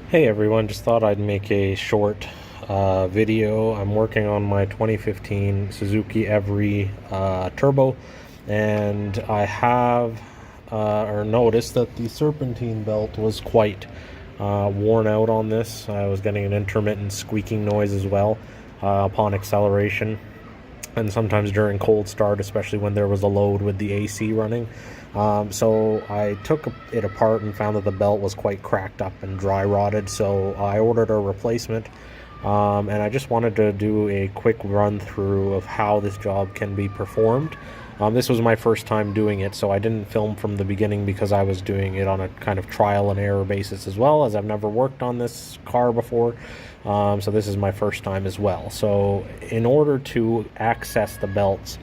Hey everyone, just thought I'd make a short video. I'm working on my 2015 Suzuki Every Turbo, and I have noticed that the serpentine belt was quite worn out on this. I was getting an intermittent squeaking noise as well upon acceleration, and sometimes during cold start, especially when there was a load with the AC running. So I took it apart and found that the belt was quite cracked up and dry rotted, so I ordered a replacement. And I just wanted to do a quick run through of how this job can be performed. This was my first time doing it, so I didn't film from the beginning because I was doing it on a kind of trial and error basis as well, as I've never worked on this car before. So this is my first time as well. So in order to access the belts,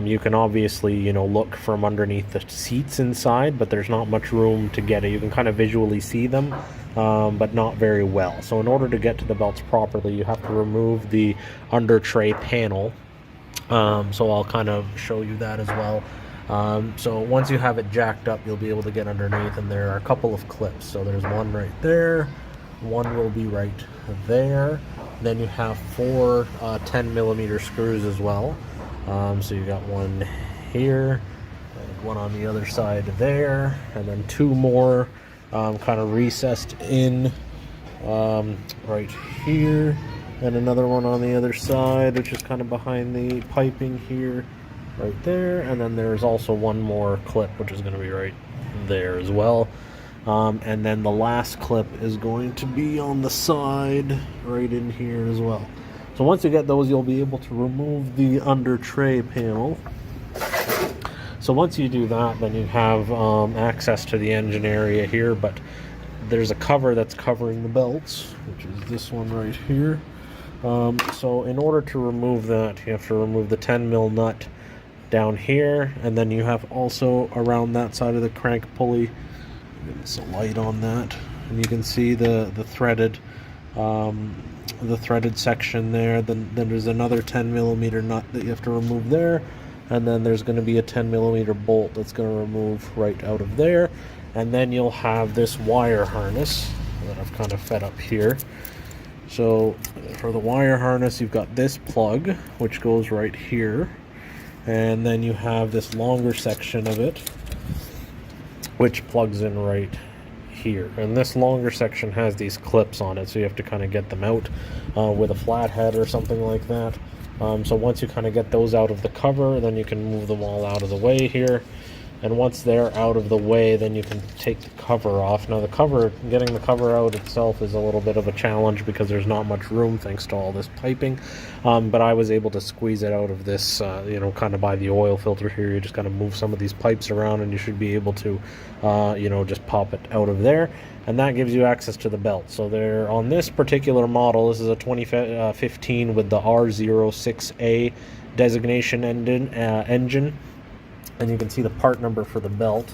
you can obviously, look from underneath the seats inside, but there's not much room to get it. You can kind of visually see them, but not very well. So in order to get to the belts properly, you have to remove the under tray panel. So I'll kind of show you that as well. So once you have it jacked up, you'll be able to get underneath, and there are a couple of clips. So there's one right there, one will be right there. Then you have four 10mm screws as well. So you got one here, and one on the other side there, and then two more kind of recessed in right here, and another one on the other side, which is kind of behind the piping here, right there. And then there's also one more clip, which is going to be right there as well. And then the last clip is going to be on the side right in here as well. So once you get those, you'll be able to remove the under tray panel. So once you do that, then you have access to the engine area here, but there's a cover that's covering the belts, which is this one right here. So in order to remove that, you have to remove the 10mm nut down here, and then you have also around that side of the crank pulley. There's a light on that, and you can see the threaded section there. Then there's another 10mm nut that you have to remove there, and then there's going to be a 10mm bolt that's going to remove right out of there. And then you'll have this wire harness that I've kind of fed up here. So for the wire harness, you've got this plug which goes right here, and then you have this longer section of it which plugs in right here. And this longer section has these clips on it, so you have to kind of get them out with a flathead or something like that. So once you kind of get those out of the cover, then you can move them all out of the way here. And once they're out of the way, then you can take the cover off. Now getting the cover out itself is a little bit of a challenge because there's not much room thanks to all this piping. But I was able to squeeze it out of this, kind of by the oil filter here. You just kind of move some of these pipes around, and you should be able to, just pop it out of there. And that gives you access to the belt. So they're on this particular model. This is a 2015 with the R06A designation engine. And you can see the part number for the belt.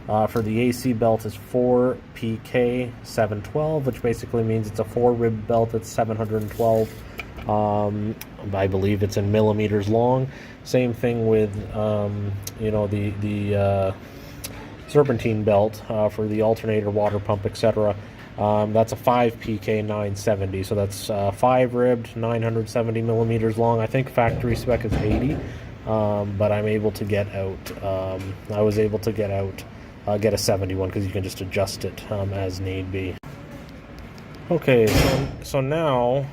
For the AC belt is 4PK712, which basically means it's a 4-rib belt. It's 712. I believe it's in millimeters long. Same thing with the serpentine belt for the alternator, water pump, etc. That's a 5PK970, so that's 5-ribbed, 970 millimeters long. I think factory spec is 80. But I'm able to get out, I was able to get a 71 because you can just adjust it as need be. Okay, so now,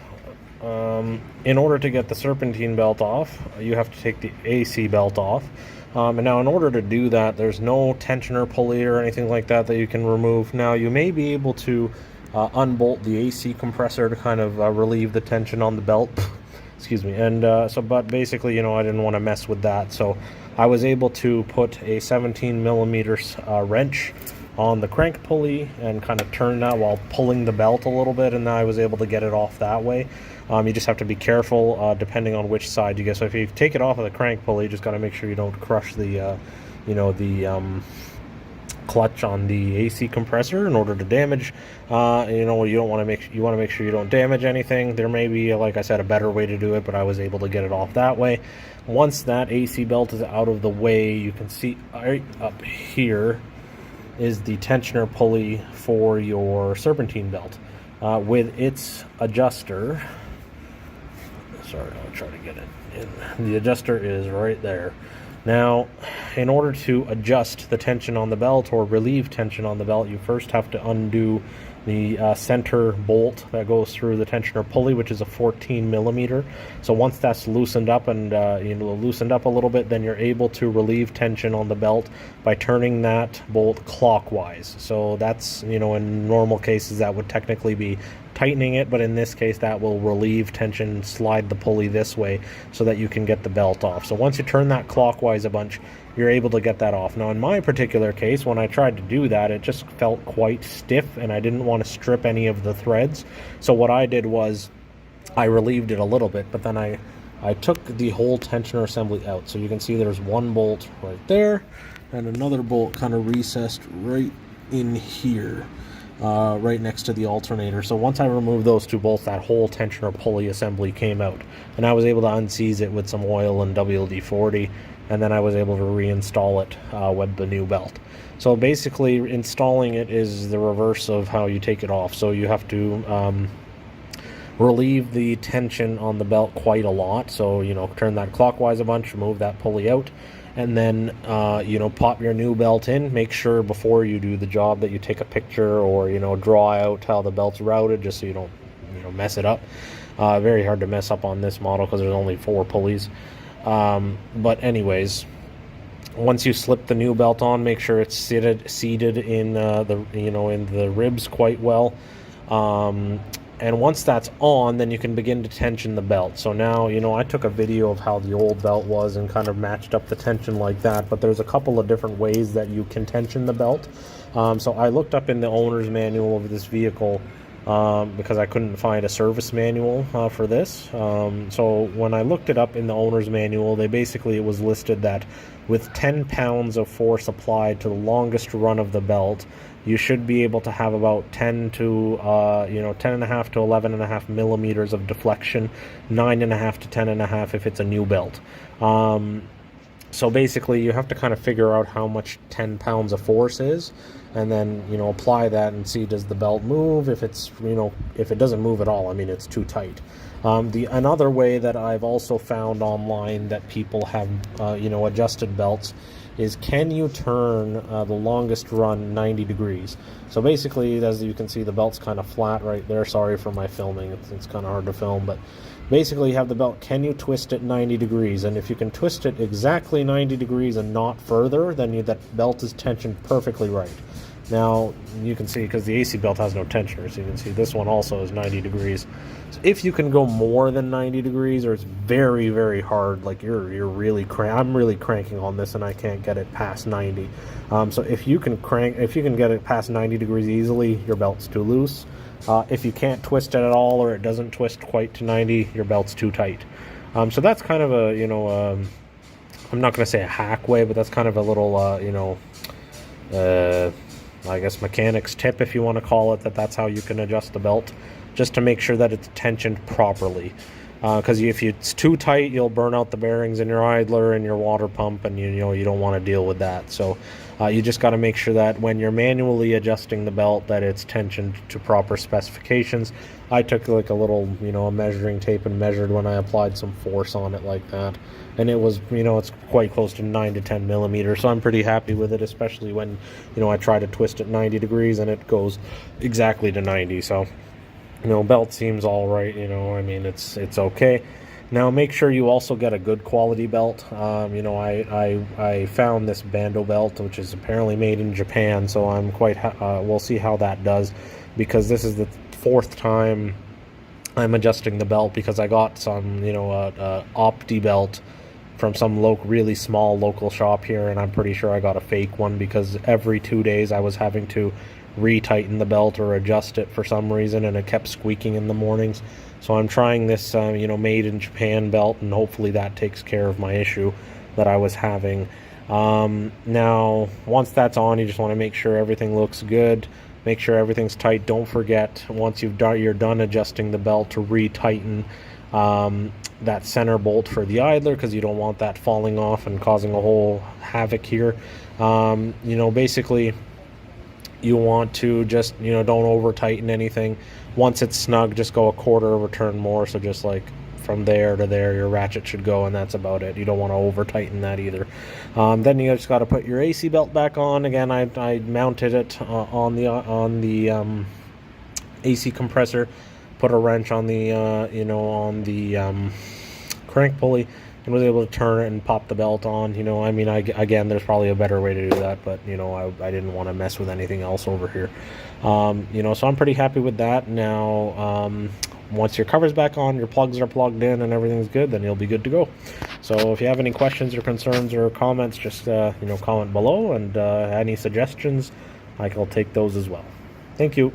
in order to get the serpentine belt off, you have to take the AC belt off. And now in order to do that, there's no tensioner pulley or anything like that you can remove. Now you may be able to unbolt the AC compressor to kind of relieve the tension on the belt. Excuse me. And but basically, I didn't want to mess with that, so I was able to put a 17mm wrench on the crank pulley and kind of turn that while pulling the belt a little bit, and then I was able to get it off that way. You just have to be careful depending on which side you get. So if you take it off of the crank pulley, you just got to make sure you don't crush the clutch on the AC compressor in order to damage. You want to make sure you don't damage anything. There may be, like I said, a better way to do it, but I was able to get it off that way. Once that AC belt is out of the way, you can see right up here is the tensioner pulley for your serpentine belt. with its adjuster. Sorry, I'll try to get it in. The adjuster is right there. Now, in order to adjust the tension on the belt or relieve tension on the belt, you first have to undo the center bolt that goes through the tensioner pulley, which is a 14 millimeter. So once that's loosened up and loosened up a little bit, then you're able to relieve tension on the belt by turning that bolt clockwise. So that's, in normal cases that would technically be tightening it, but in this case that will relieve tension, slide the pulley this way so that you can get the belt off. So once you turn that clockwise a bunch, you're able to get that off. Now in my particular case, when I tried to do that, it just felt quite stiff and I didn't want to strip any of the threads. So what I did was I relieved it a little bit, but then I took the whole tensioner assembly out. So you can see there's one bolt right there and another bolt kind of recessed right in here. Right next to the alternator. So once I removed those two bolts, that whole tensioner pulley assembly came out, and I was able to unseize it with some oil and WD-40, and then I was able to reinstall it with the new belt. So basically installing it is the reverse of how you take it off. So you have to relieve the tension on the belt quite a lot. So turn that clockwise a bunch, remove that pulley out, and then pop your new belt in. Make sure before you do the job that you take a picture or draw out how the belt's routed, just so you don't mess it up. Very hard to mess up on this model because there's only 4 pulleys. But anyways, once you slip the new belt on, make sure it's seated in in the ribs quite well. And once that's on, then you can begin to tension the belt. So now, I took a video of how the old belt was and kind of matched up the tension like that, but there's a couple of different ways that you can tension the belt. So I looked up in the owner's manual of this vehicle because I couldn't find a service manual for this. So when I looked it up in the owner's manual, it was listed that with 10 pounds of force applied to the longest run of the belt, you should be able to have about 10 to 10.5 to 11.5 millimeters of deflection, 9.5 to 10.5 if it's a new belt. So basically you have to kind of figure out how much 10 pounds of force is, and then apply that and see, does the belt move? If it's if it doesn't move at all, it's too tight. Another way that I've also found online that people have adjusted belts is, can you turn the longest run 90 degrees? So basically, as you can see, the belt's kind of flat right there. Sorry for my filming, it's kind of hard to film, but basically you have the belt, can you twist it 90 degrees? And if you can twist it exactly 90 degrees and not further, then that belt is tensioned perfectly right. Now you can see, because the AC belt has no tensioner, so you can see this one also is 90 degrees. So if you can go more than 90 degrees, or it's very, very hard, like you're really I'm really cranking on this and I can't get it past 90. So if you can get it past 90 degrees easily, your belt's too loose. If you can't twist it at all, or it doesn't twist quite to 90, your belt's too tight. So that's kind of a I'm not going to say a hack way, but that's kind of a little I guess mechanics tip, if you want to call it, that's how you can adjust the belt, just to make sure that it's tensioned properly. Because if it's too tight, you'll burn out the bearings in your idler and your water pump, and you don't want to deal with that. So you just got to make sure that when you're manually adjusting the belt, that it's tensioned to proper specifications. I took like a little a measuring tape and measured when I applied some force on it like that, and it was it's quite close to 9 to 10 millimeters. So I'm pretty happy with it, especially when I try to twist it 90 degrees and it goes exactly to 90. So belt seems all right. It's okay. Now make sure you also get a good quality belt. I found this Bando belt, which is apparently made in Japan, so I'm quite we'll see how that does, because this is the 4th time I'm adjusting the belt, because I got some Opti belt from some really small local shop here, and I'm pretty sure I got a fake one, because every 2 days I was having to retighten the belt or adjust it for some reason, and it kept squeaking in the mornings. So I'm trying this made in Japan belt, and hopefully that takes care of my issue that I was having. Now once that's on, you just want to make sure everything looks good, make sure everything's tight. Don't forget, once you're done adjusting the belt, to retighten that center bolt for the idler, because you don't want that falling off and causing a whole havoc here. Basically you want to just don't over tighten anything. once it's snug, just go a quarter of a turn more, so just like from there to there your ratchet should go, and that's about it. You don't want to over tighten that either. Then you just got to put your AC belt back on. Again, I mounted it on the AC compressor, put a wrench on the on the crank pulley, and was able to turn it and pop the belt on. I mean, again, there's probably a better way to do that, but I didn't want to mess with anything else over here. So I'm pretty happy with that. Now, once your cover's back on, your plugs are plugged in, and everything's good, then you'll be good to go. So if you have any questions or concerns or comments, just comment below, and any suggestions, I will take those as well. Thank you.